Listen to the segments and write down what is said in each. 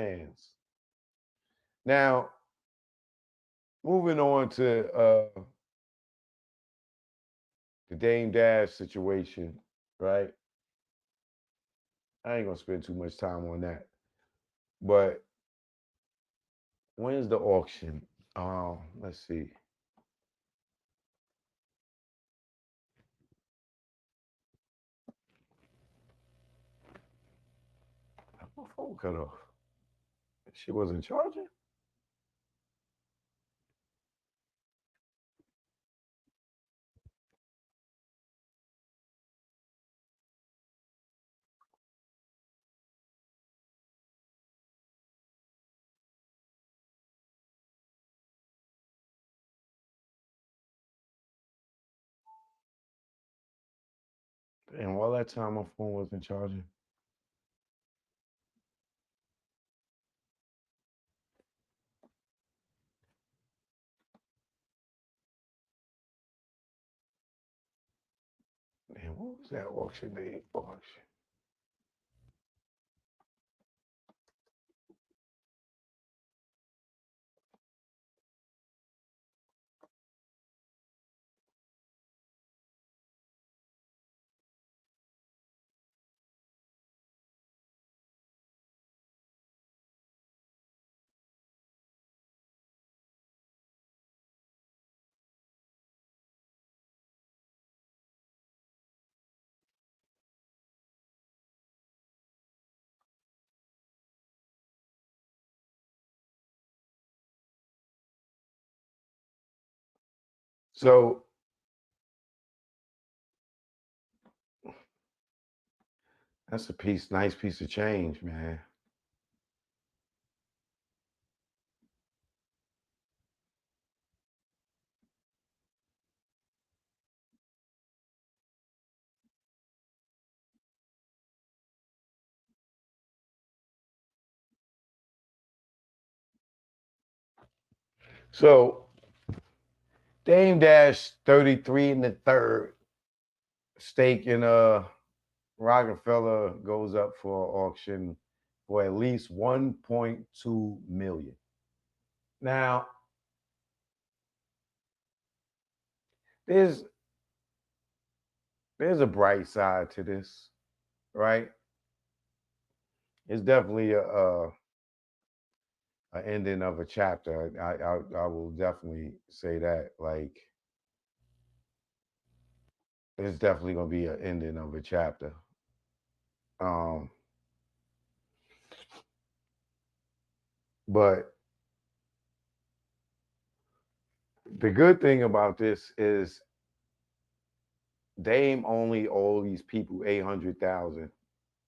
fans. Now, moving on to the Dame Dash situation, right? I ain't gonna spend too much time on that. But when's the auction? Let's see. My phone cut off. She wasn't charging? And all that time my phone wasn't charging. Man, what was that auction name? Auction. So that's a nice piece of change, man. So Dame Dash 33 and the third stake in Roc-A-Fella goes up for auction for at least 1.2 million. Now, there's there's a bright side to this, right? It's definitely a ending of a chapter. I will definitely say that. Like, it's definitely gonna be an ending of a chapter. Um, but the good thing about this is Dame only owe these people 800,000,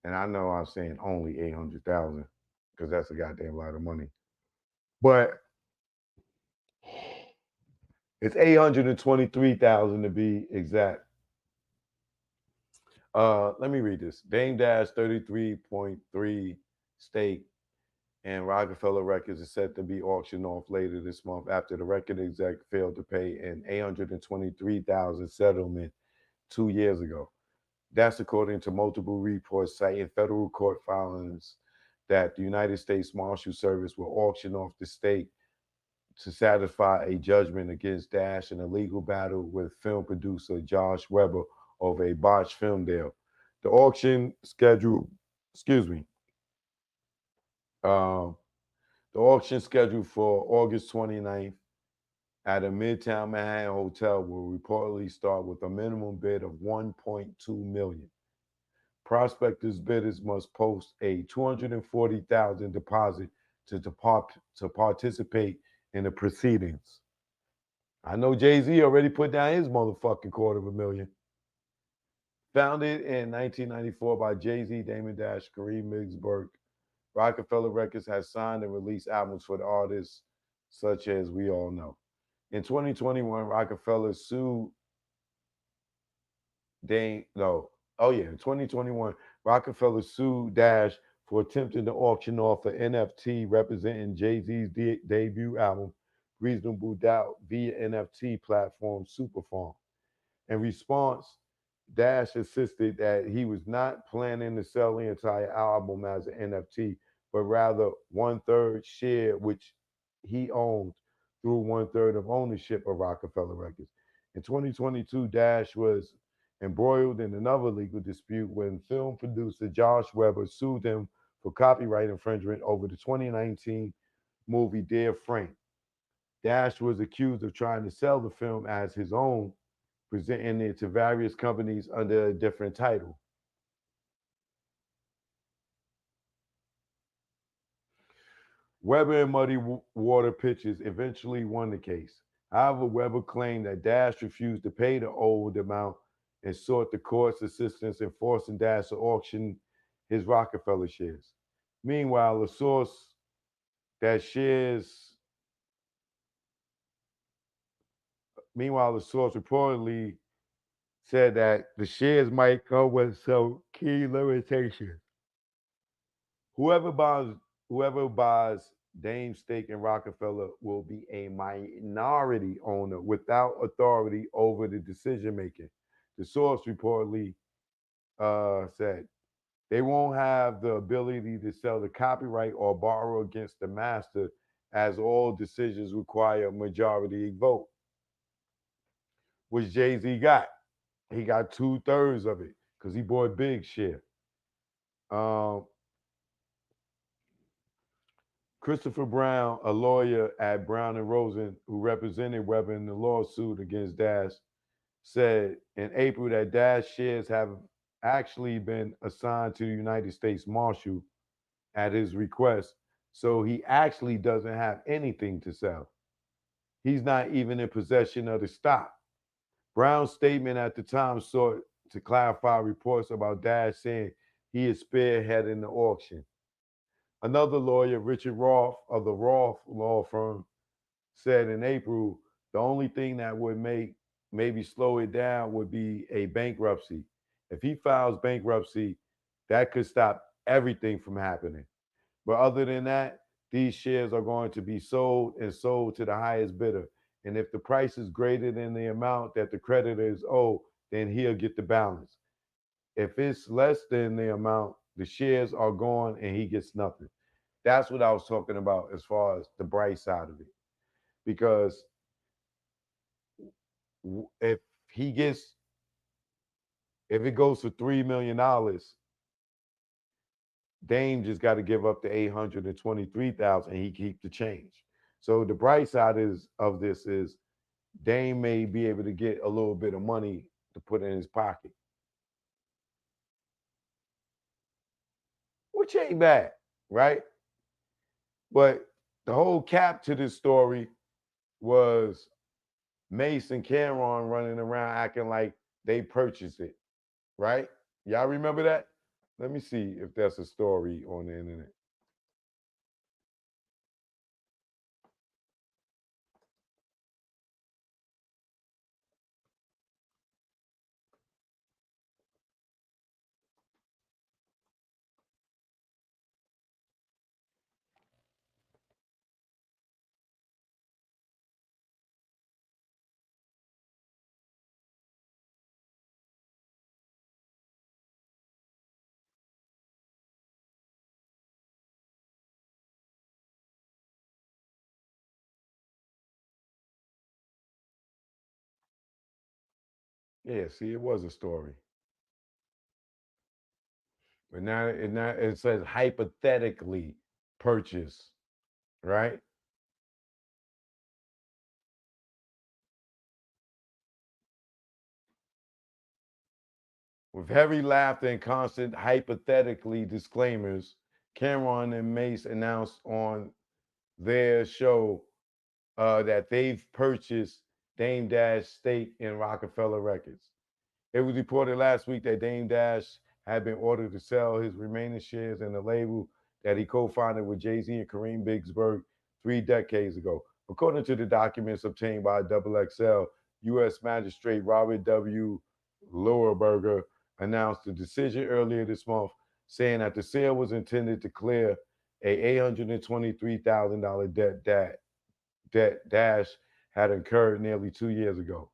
and I know I'm saying only 800,000 because that's a goddamn lot of money. But it's 823,000 to be exact. Let me read this. Dame Dash 33.3 stake and Roc-A-Fella Records is set to be auctioned off later this month after the record exec failed to pay an 823,000 settlement 2 years ago. That's according to multiple reports citing federal court filings that the United States Marshal Service will auction off the stake to satisfy a judgment against Dash in a legal battle with film producer Josh Weber over a botched film deal. The auction schedule, excuse me, um, the auction scheduled for August 29th at a Midtown Manhattan hotel will reportedly start with a minimum bid of 1.2 million. Prospectors bidders must post a 240,000 deposit to participate in the proceedings. I know Jay-Z already put down his motherfucking quarter of a million. Founded in 1994 by Jay-Z, Damon Dash, Kareem Miggsburg, Roc-A-Fella Records has signed and released albums for the artists such as we all know. In 2021, Roc-A-Fella sued Dame, no, oh yeah, in 2021, Roc-A-Fella sued Dash for attempting to auction off an NFT representing Jay-Z's debut album, Reasonable Doubt, via NFT platform Superfarm. In response, Dash insisted that he was not planning to sell the entire album as an NFT, but rather one-third share, which he owned through one-third of ownership of Roc-A-Fella Records. In 2022, Dash was embroiled in another legal dispute when film producer Josh Weber sued him for copyright infringement over the 2019 movie Dear Frank. Dash was accused of trying to sell the film as his own, presenting it to various companies under a different title. Weber and Muddy Water Pictures eventually won the case. However, Weber claimed that Dash refused to pay the owed amount and sought the court's assistance in forcing Dash to auction his Roc-A-Fella shares. Meanwhile, that shares Meanwhile, the source reportedly said that the shares might come with some key limitations. Whoever buys Whoever buys Dame's stake in Roc-A-Fella will be a minority owner without authority over the decision making. The source reportedly said they won't have the ability to sell the copyright or borrow against the master, as all decisions require a majority vote, which Jay Z got. He got 2/3 of it because he bought big share. Um, Christopher Brown, a lawyer at Brown and Rosen, who represented Weber in the lawsuit against Dash, said in April that Dash shares have actually been assigned to the United States Marshal at his request, so he actually doesn't have anything to sell. He's not even in possession of the stock. Brown's statement at the time sought to clarify reports about Dash saying he is spearheading the auction. Another lawyer, Richard Roth of the Roth law firm, said in April the only thing that would maybe slow it down would be a bankruptcy. If he files bankruptcy, that could stop everything from happening. But other than that, these shares are going to be sold and sold to the highest bidder. And if the price is greater than the amount that the creditor is owed, then he'll get the balance. If it's less than the amount, the shares are gone and he gets nothing. That's what I was talking about as far as the bright side of it. Because if he gets, if it goes for $3 million, Dame just got to give up the 823,000 and he keep the change. So the bright side is of this is Dame may be able to get a little bit of money to put in his pocket, which ain't bad, right? But the whole cap to this story was Mase and Cameron running around acting like they purchased it, right? Y'all remember that? Let me see if that's a story on the internet. Yeah, see, it was a story. But now it says hypothetically purchase, right? With heavy laughter and constant hypothetically disclaimers, Cameron and Mace announced on their show that they've purchased Dame Dash stake in Roc-A-Fella Records. It was reported last week that Dame Dash had been ordered to sell his remaining shares in the label that he co-founded with Jay-Z and Kareem Bigsburg 3 decades ago. According to the documents obtained by XXL, U.S. Magistrate Robert W. Lowerberger announced the decision earlier this month, saying that the sale was intended to clear a $823,000 debt Dash had incurred nearly 2 years ago.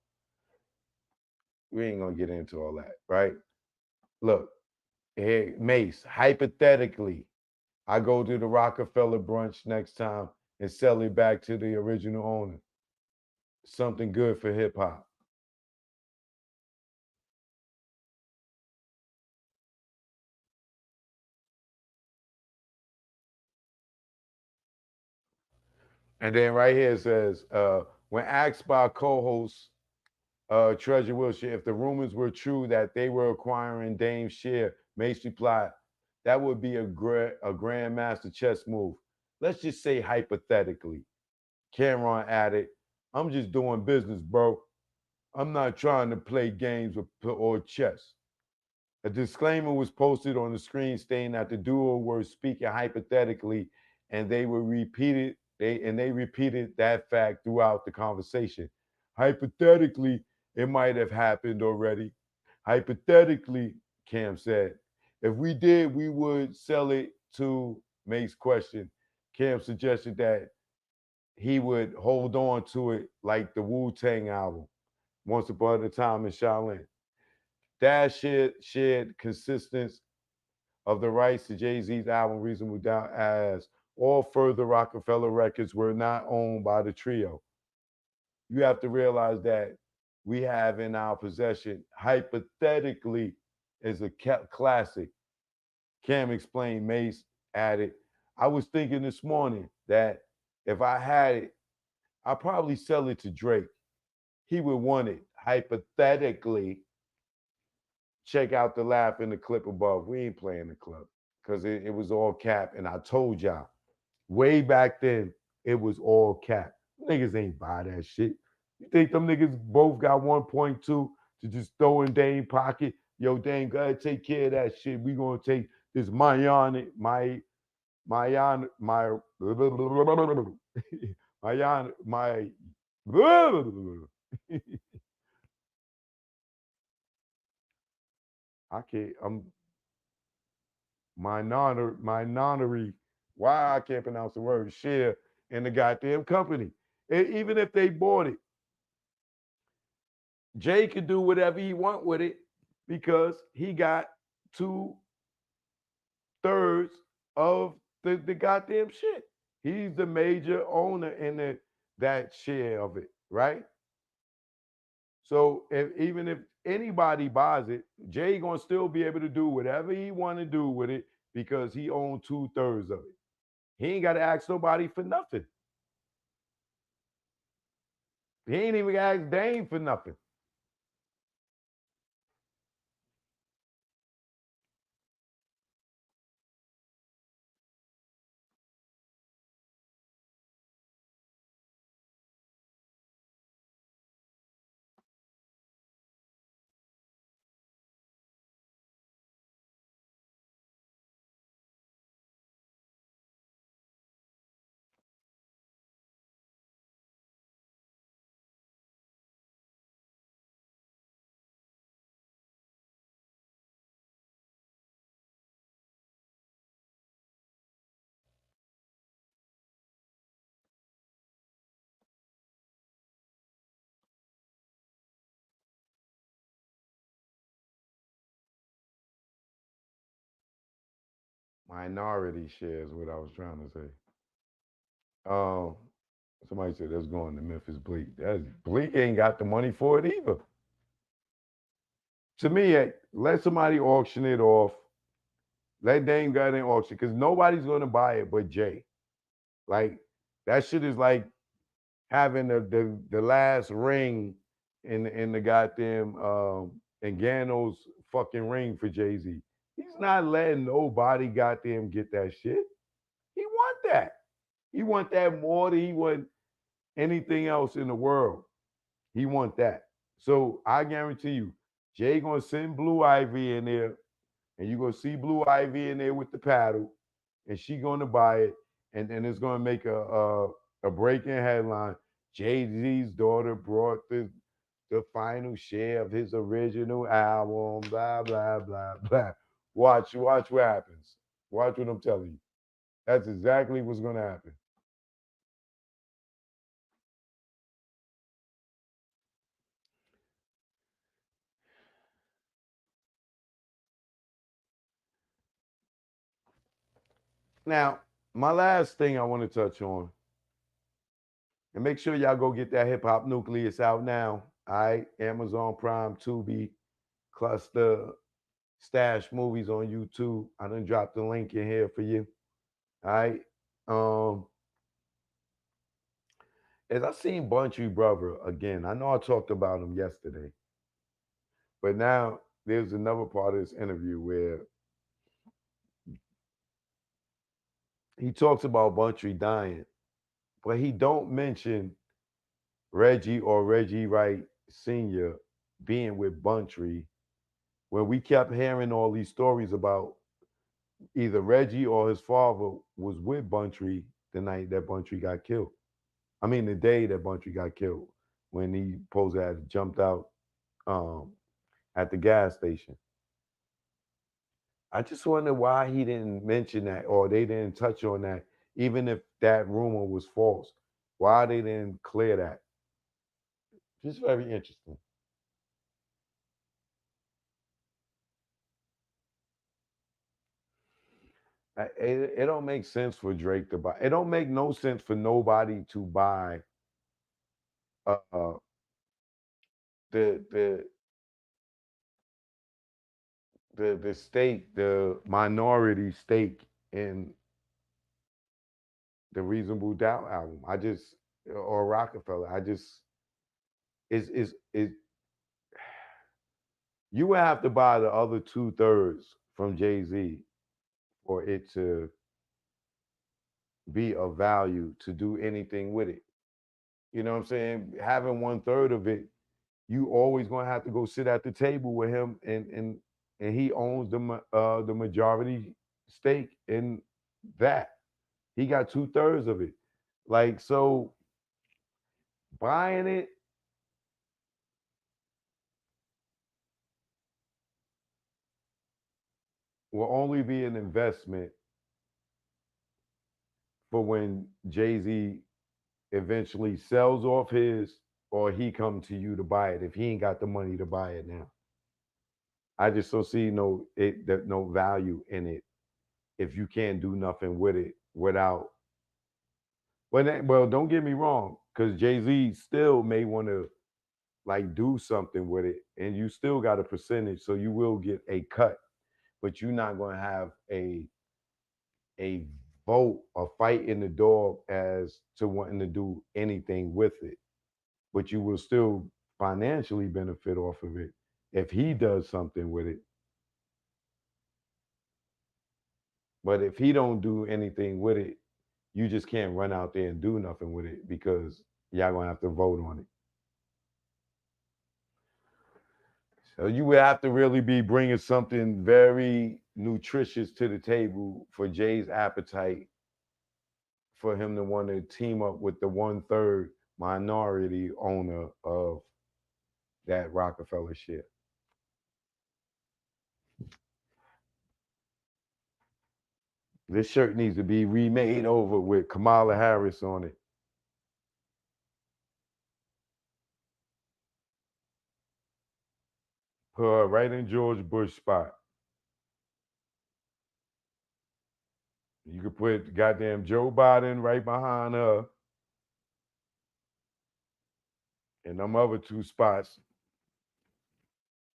We ain't gonna get into all that, right? Look, hey, Mase, hypothetically, I go to the Roc-A-Fella brunch next time and sell it back to the original owner. Something good for hip hop. And then right here it says, when asked by co-host Treasure Wilshire if the rumors were true that they were acquiring Dame's share, Mase replied, that would be a grandmaster chess move. Let's just say hypothetically. Cameron added, I'm just doing business, bro. I'm not trying to play games or chess. A disclaimer was posted on the screen stating that the duo were speaking hypothetically, and they repeated that fact throughout the conversation. Hypothetically, it might have happened already. Hypothetically, Cam said, if we did, we would sell it to Make's question. Cam suggested that he would hold on to it like the Wu-Tang album, Once Upon a Time in Shaolin. Dash shared consistence of the rights to Jay-Z's album Reasonable Doubt, as all further Roc-A-Fella records were not owned by the trio. You have to realize that we have in our possession, hypothetically, is a classic. Cam explained, Mase added, I was thinking this morning that if I had it, I'd probably sell it to Drake. He would want it. Hypothetically, check out the laugh in the clip above. We ain't playing the clip because it was all cap. And I told y'all, way back then, it was all cap. Niggas ain't buy that shit. You think them niggas both got 1.2 to just throw in Dame pocket? Yo, Dame, go ahead, take care of that shit. We gonna take this my my I can't. My nonary. Why I can't pronounce the word share in the goddamn company. And even if they bought it, Jay could do whatever he want with it because he got 2/3 of the goddamn shit. He's the major owner in that share of it, right? So even if anybody buys it, Jay gonna still be able to do whatever he want to do with it because he owns 2/3 of it. He ain't got to ask nobody for nothing. He ain't even ask Dame for nothing. Minority share is what I was trying to say. Um, somebody said that's going to Memphis Bleak. That's Bleak ain't got the money for it either. To me, let somebody auction it off. Let Dame got in auction because nobody's going to buy it but Jay. Like that shit is like having the last ring in the goddamn Engano's fucking ring for Jay Z. He's not letting nobody goddamn get that shit. He want that. He want that more than he want anything else in the world. He want that. So I guarantee you, Jay gonna send Blue Ivy in there, and you gonna see Blue Ivy in there with the paddle, and she gonna buy it, and it's gonna make a breaking headline. Jay Z's daughter brought the final share of his original album. Blah blah blah blah. Watch what happens. Watch what I'm telling you. That's exactly what's gonna happen. Now, my last thing I want to touch on, and make sure y'all go get that Hip Hop Nucleus out now. All right, Amazon Prime, Tubi, Cluster, Stash Movies on YouTube. I done dropped the link in here for you. All right. Um, as I seen Bunchy Brother again, I know I talked about him yesterday, but now there's another part of this interview where he talks about Bunchy dying, but he don't mention Reggie or Reggie Wright Sr. being with Bunchy when we kept hearing all these stories about either Reggie or his father was with Bunchy the night that Bunchy got killed. I mean, the day that Bunchy got killed when he supposed to have jumped out um, at the gas station. I just wonder why he didn't mention that or they didn't touch on that, even if that rumor was false. Why they didn't clear that? Just very interesting. It don't make sense for Drake to buy. It don't make no sense for nobody to buy uh, the the stake, the minority stake in the Reasonable Doubt album. I just or Roc-A-Fella. I just is you would have to buy the other 2/3 from Jay Z for it to be of value to do anything with it. You know what I'm saying? Having 1/3 of it, you always gonna have to go sit at the table with him, and he owns the majority stake in that. He got 2/3 of it. Like so, buying it will only be an investment for when Jay Z eventually sells off his or he come to you to buy it if he ain't got the money to buy it now. I just don't see no value in it if you can't do nothing with it without. Well, don't get me wrong, because Jay Z still may want to like do something with it, and you still got a percentage, so you will get a cut, but you're not going to have a vote, a fight in the door as to wanting to do anything with it. But you will still financially benefit off of it if he does something with it. But if he don't do anything with it, you just can't run out there and do nothing with it because y'all gonna have to vote on it. So you would have to really be bringing something very nutritious to the table for Jay's appetite for him to want to team up with the 1/3 minority owner of that Roc-A-Fella shit. This shirt needs to be remade over with Kamala Harris on it. Put her right in George Bush spot. You could put goddamn Joe Biden right behind her and them other two spots.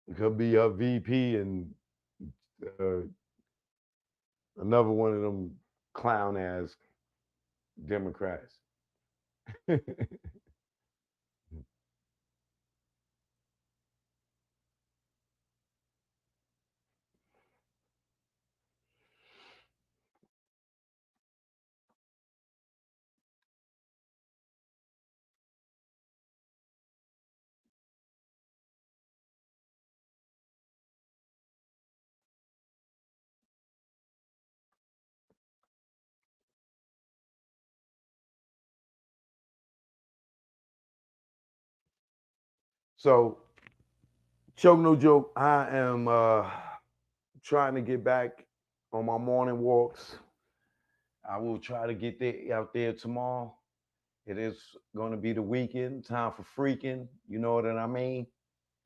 It could be a VP and uh, another one of them clown ass Democrats. So, choke no joke, I am trying to get back on my morning walks. I will try to get there out there tomorrow. It is going to be the weekend, time for freaking. You know what I mean?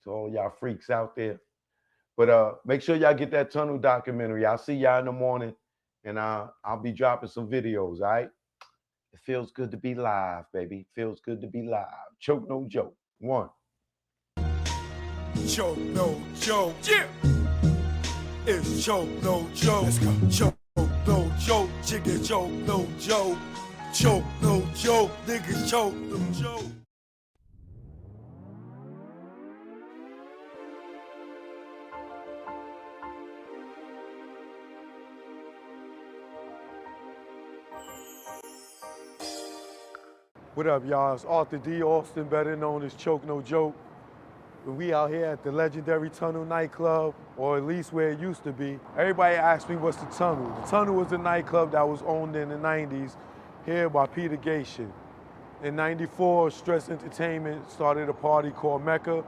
To all y'all freaks out there. But make sure y'all get that tunnel documentary. I'll see y'all in the morning. and I'll be dropping some videos, all right? It feels good to be live, baby. Feels good to be live. Choke, no joke. One. Choke, no joke. Yeah. It's choke, no joke. Let's go. Choke, no joke. Chicken choke, no joke. Choke, no joke. Niggas choke, no joke. What up, y'all? It's Arthur D. Austin, better known as Choke No Joke. We out here at the legendary Tunnel nightclub, or at least where it used to be. Everybody asks me what's the Tunnel. The Tunnel was a nightclub that was owned in the 90s here by Peter Gatien. In 94, Stress Entertainment started a party called Mecca.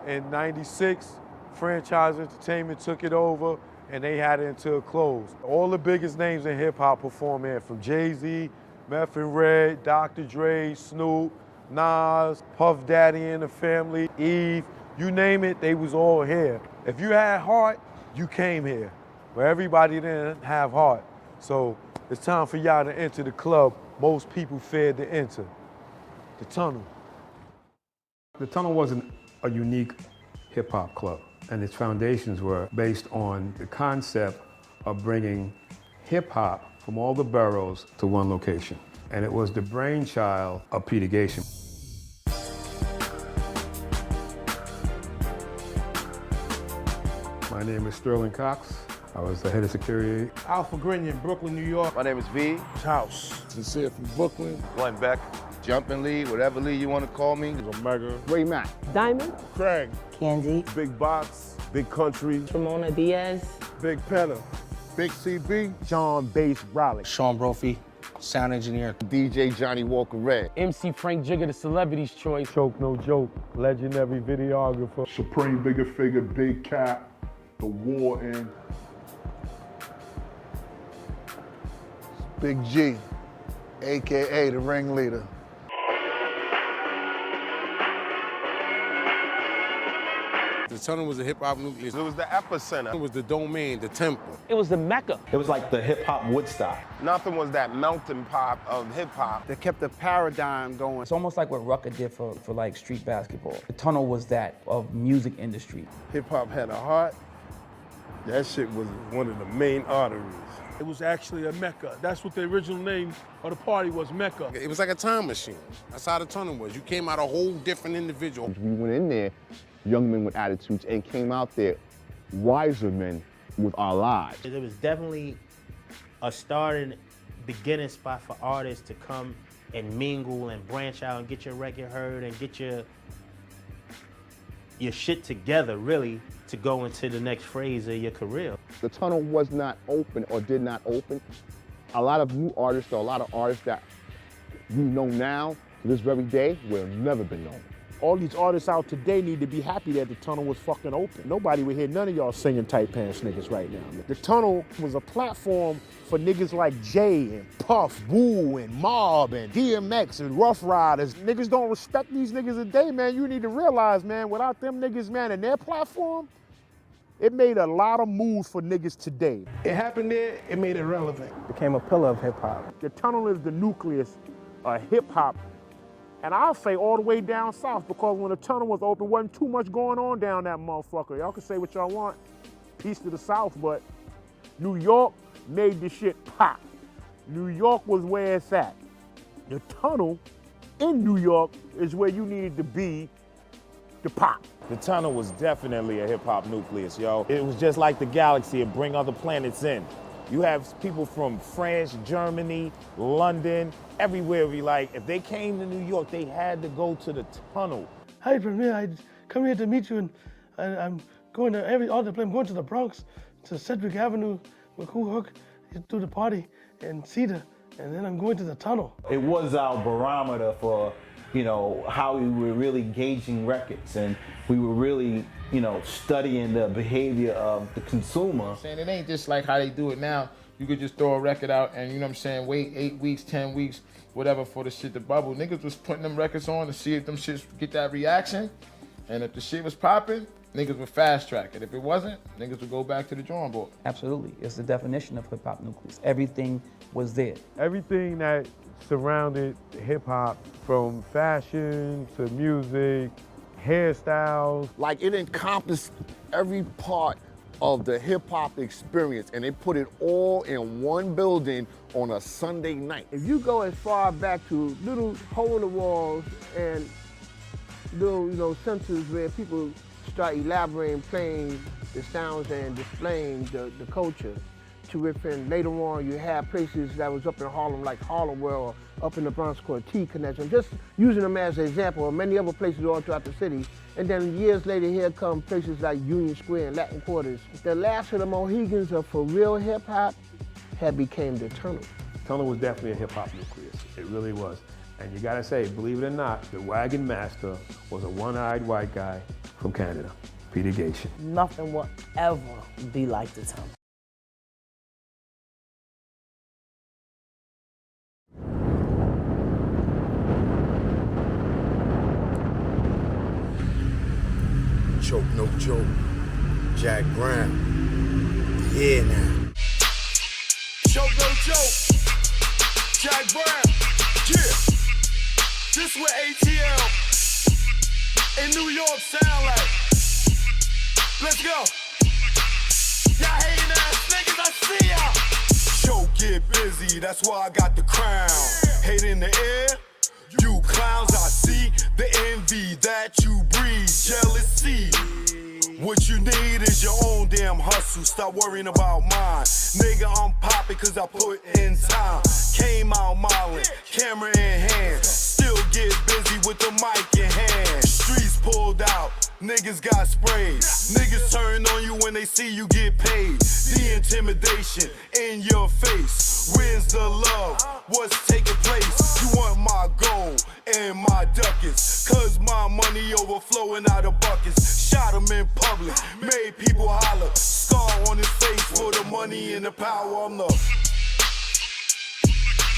In 96, Franchise Entertainment took it over and they had it until it closed. All the biggest names in hip hop perform here, from Jay-Z, Meth and Red, Dr. Dre, Snoop, Nas, Puff Daddy and the Family, Eve, you name it, they was all here. If you had heart, you came here. But everybody didn't have heart. So it's time for y'all to enter the club most people feared to enter, the Tunnel. The Tunnel wasn't a unique hip hop club, and its foundations were based on the concept of bringing hip hop from all the boroughs to one location. And it was the brainchild of Peter Gatien. My name is Sterling Cox. I was the head of security. Alpha Grinion, Brooklyn, New York. My name is V. House. Sincere from Brooklyn. Glenn Beck. Jumping Lee, whatever Lee you want to call me. Omega. Ray Mack. Diamond. Craig. Candy. Big Box. Big Country. Ramona Diaz. Big Penna. Big CB. John Bass Raleigh. Sean Brophy, sound engineer. DJ Johnny Walker Red. MC Frank Jigger, the celebrity's choice. Choke No Joke, legendary videographer. Supreme Bigger Figure, Big Cap, The War In. Big G, AKA the ringleader. The Tunnel was a hip-hop nucleus. It was the epicenter. It was the domain, the temple. It was the Mecca. It was like the hip-hop Woodstock. Nothing was that melting pot of hip-hop. They kept the paradigm going. It's almost like what Roc-A did for like street basketball. The Tunnel was that of music industry. Hip-hop had a heart. That shit was one of the main arteries. It was actually a Mecca. That's what the original name of the party was, Mecca. It was like a time machine. That's how the Tunnel was. You came out a whole different individual. We went in there, young men with attitudes, and came out there wiser men with our lives. It was definitely a starting, beginning spot for artists to come and mingle and branch out and get your record heard and get your shit together, really, to go into the next phase of your career. The Tunnel was not open or did not open. A lot of new artists, or a lot of artists that we know now to this very day will have never been known. All these artists out today need to be happy that the Tunnel was fucking open. Nobody would hear none of y'all singing tight pants niggas right now. The Tunnel was a platform for niggas like Jay and Puff, Wu and Mob and DMX and Rough Riders. Niggas don't respect these niggas today, man. You need to realize, man, without them niggas, man, and their platform, it made a lot of moves for niggas today. It happened there, it made it relevant. Became a pillar of hip hop. The Tunnel is the nucleus of hip hop. And I'll say all the way down south, because when the Tunnel was open, wasn't too much going on down that motherfucker. Y'all can say what y'all want, peace to the South, but New York made the shit pop. New York was where it's at. The Tunnel in New York is where you needed to be to pop. The Tunnel was definitely a hip-hop nucleus, yo. It was just like the galaxy, it bring other planets in. You have people from France, Germany, London, everywhere. If they came to New York, they had to go to the Tunnel. Hi, Premier, I come here to meet you, and I'm going to all the place. I'm going to the Bronx, to Sedgwick Avenue with Cool Hook, to the party and Cedar, and then I'm going to the Tunnel. It was our barometer for, how we were really gauging records, and we were really, studying the behavior of the consumer. It ain't just like how they do it now. You could just throw a record out and, wait 8 weeks, 10 weeks, whatever for the shit to bubble. Niggas was putting them records on to see if them shits get that reaction. And if the shit was popping, niggas would fast track it. If it wasn't, niggas would go back to the drawing board. Absolutely. It's the definition of hip-hop nucleus. Everything was there. Everything that surrounded hip-hop, from fashion to music, hairstyles. Like, it encompassed every part of the hip-hop experience, and they put it all in one building on a Sunday night. If you go as far back to little hole in the walls and little, centers where people start elaborating, playing the sounds and displaying the culture, to within later on you have places that was up in Harlem like Harlem World, up in the Bronx called T-Connection, just using them as an example of many other places all throughout the city. And then years later, here come places like Union Square and Latin Quarters. The last of the Mohegans of for real hip hop had became the Tunnel. Tunnel was definitely a hip hop nucleus. It really was. And you gotta say, believe it or not, the wagon master was a one-eyed white guy from Canada, Peter Gation. Nothing will ever be like the Tunnel. Choke no joke. Jack Brown. Yeah now. Choke no joke. Jack Brown. Yeah. This what ATL in New York sound like. Let's go. Y'all hating ass niggas, I see y'all. Choke get busy, that's why I got the crown. Hate in the air. You clowns, I see the envy that you breed, jealousy. What you need is your own damn hustle. Stop worrying about mine. Nigga, I'm poppin' cause I put in time. Came out modeling, camera in hand. Still get busy with the mic in hand. Streets pulled out, niggas got sprayed. Niggas turn on you when they see you get paid. The intimidation in your face. Where's the love? What's taking place? You want my gold and my ducats, cause my money overflowing out of buckets. Shot him in public, made people holler. Scar on his face for the money and the power. I'm the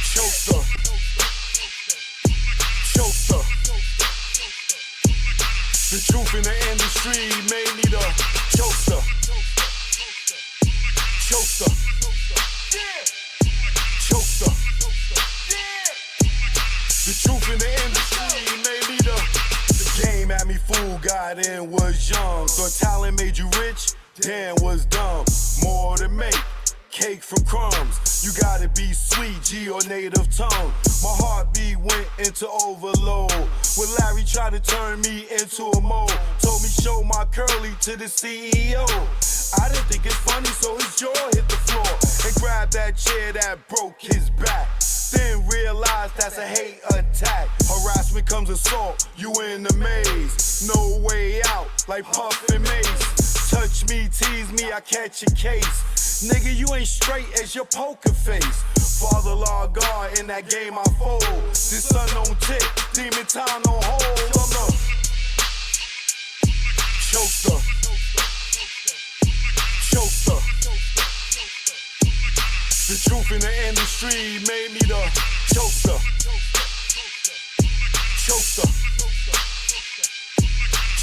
chokester. Chokester. The truth in the industry made me the chokester. Chokester. Chokester. The truth in the industry made me the game had me fooled, got in, was young. Thought talent made you rich, damn was dumb. More to make, cake from crumbs. You gotta be sweet, G or native tongue. My heartbeat went into overload. When Larry tried to turn me into a mole, told me show my curly to the CEO. I didn't think it's funny, so his jaw hit the floor and grabbed that chair that broke his back. Then realized that's a hate attack. Harassment comes assault, you in the maze. No way out, like Puff and Mase. Touch me, tease me, I catch a case. Nigga, you ain't straight as your poker face. Father law God, in that game I fold. This sun don't tick, demon time don't hold. I'm the chokester. Chokester. The truth in the industry made me the chokester. Chokester.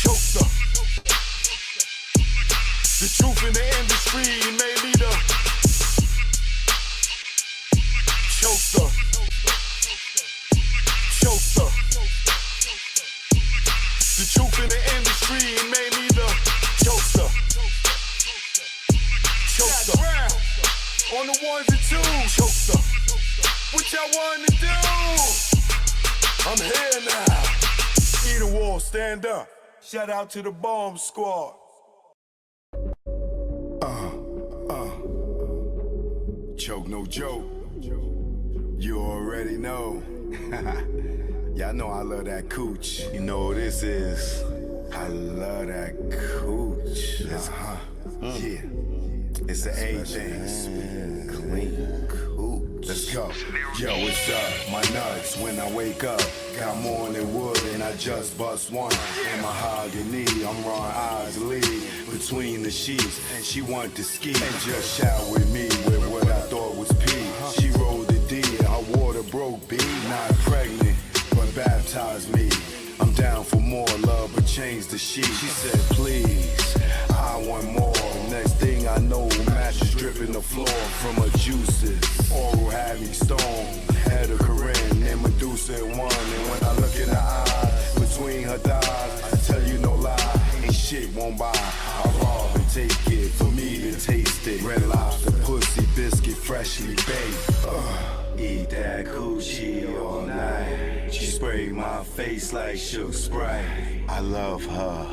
Chokester. The truth in the industry made me the chokester. Chokester. The truth in the industry made me the chokester. Chokester. On the ones and twos, chokester. What y'all want to do? I'm here now. Eat a wall, stand up. Shout out to the bomb squad. Choke no joke. You already know. Y'all know I love that cooch. You know what this is. I love that cooch. Yeah. It's the A thing. Clean cooch. Let's go. Yo, what's up? My nuts when I wake up. Got morning wood and I just bust one. And mahogany, I'm Ron Isley. Between the sheets, she want to ski. And just shout with me with what I thought was pee. She rolled the D and her water broke B. Not pregnant, but baptized me. I'm down for more love, but change the sheet. She said, please, I want more. Next thing I know, mattress dripping the floor from her juices. Oral had me stoned, had a Corinne and Medusa in one. And when I look in her eyes, between her thighs, I tell you no lie, ain't shit won't buy. I rob and take it, for me to taste it. Red Lobster, pussy, biscuit, freshly baked. Eat that coochie all night. She sprayed my face like Shook Sprite. I love her.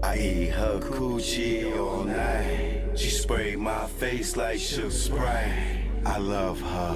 I eat her coochie all night. She sprayed my face like Shook Sprite. I love her.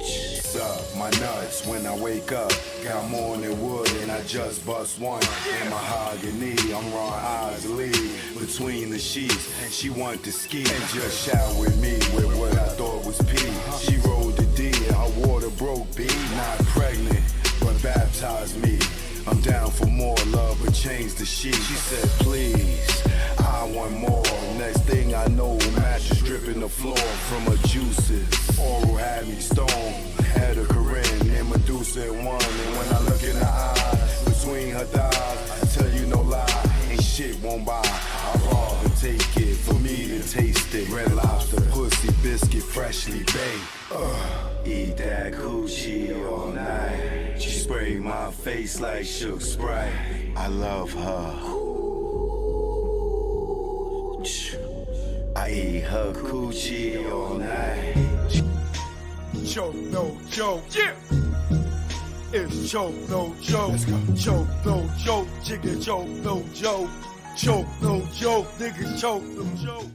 Suck my nuts when I wake up. Got more than wood and I just bust one. In mahogany, I'm Ron Isley. Between the sheets, she want to ski and just shout with me with what I thought was pee. She rolled the D and her water broke B. Not pregnant, but baptized me. I'm down for more love, but change the sheet. She said, please, I want more. Next thing I know, mattress dripping the floor from her juices. Oral had me stoned, had a Corinne and Medusa in one. And when I look in her eyes, between her thighs, I tell you no lie, ain't shit won't buy. I rob and take it, for me to taste it. Red Lobster, pussy, biscuit, freshly baked. Eat that coochie all night. She sprayed my face like Shook Sprite. I love her. I eat her coochie all night. Choke no joke, yeah. It's choke no joke. Let's go. Choke no joke, chicken choke no joke. Choke no joke, niggas choke no joke.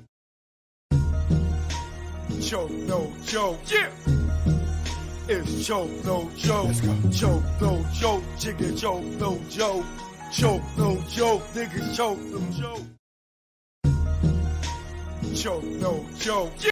Choke no joke, yeah. It's choke no joke. Let's go. Choke no joke, chicken choke no joke. Choke no joke, niggas choke no joke. Choke no joke.